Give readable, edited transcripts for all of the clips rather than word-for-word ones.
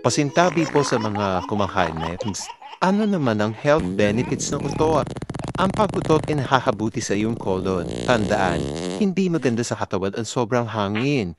Pasintabi po sa mga kumakain nets. Ano naman ang health benefits ng utot? Ang pag-utot ay nakakabuti sa iyong kolon. Tandaan, hindi maganda sa katawan ang sobrang hangin.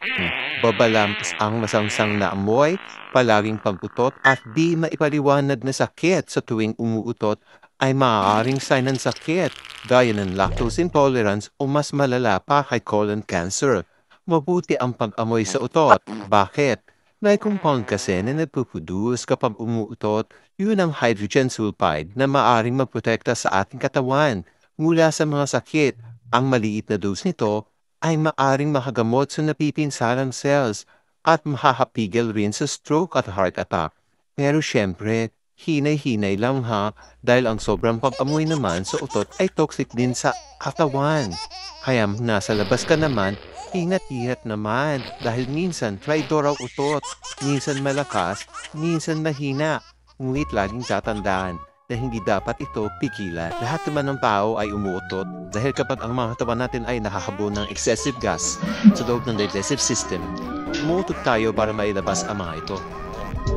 Babalampas ang masangsang na amoy, palaging pag-utot at di maipaliwanag na sakit sa tuwing umuutot ay maaaring sign ng sakit, gaya ng lactose intolerance o mas malala pa kay colon cancer. Mabuti ang pag-amoy sa utot. Bakit? May compound kasi na nagpuproduce kapag umuutot, yun ang hydrogen sulfide na maaring magprotekta sa ating katawan mula sa mga sakit. Ang maliit na dose nito ay maaring makagamot sa napipinsalang cells at makakapigil rin sa stroke at heart attack. Pero syempre, hinay-hinay lang ha, dahil ang sobrang pag-amoy naman sa utot ay toxic din sa katawan. Kaya nasa labas ka naman, ingat-ingat naman dahil minsan traitor ang utot, minsan malakas, minsan mahina. Ngunit laging tatandaan na hindi dapat ito pigilan. Lahat naman ng tao ay umuutot dahil kapag ang mga katawan natin ay nakakabo ng excessive gas sa loob ng digestive system, umuutot tayo para mailabas ang mga ito.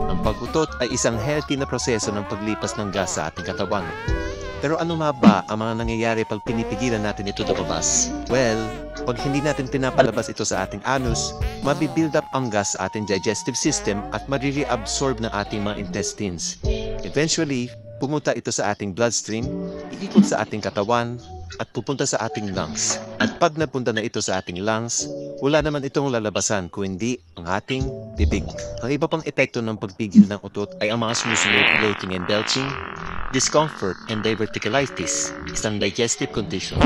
Ang pag-utot ay isang healthy na proseso ng paglipas ng gas sa ating katawan. Pero ano nga ba ang mga nangyayari pag pinipigilan natin ito lumabas? Well, pag hindi natin pinapalabas ito sa ating anus, mabibuild up ang gas sa ating digestive system at marireabsorb ng ating mga intestines. Eventually, pumunta ito sa ating bloodstream, iikot sa ating katawan, at pupunta sa ating lungs. At pag napunta na ito sa ating lungs, wala naman itong lalabasan kundi ang ating bibig. Ang iba pang epekto ng pagpigil ng utot ay ang mga sumusunod: bloating and belching, discomfort and diverticulitis, isang digestive condition.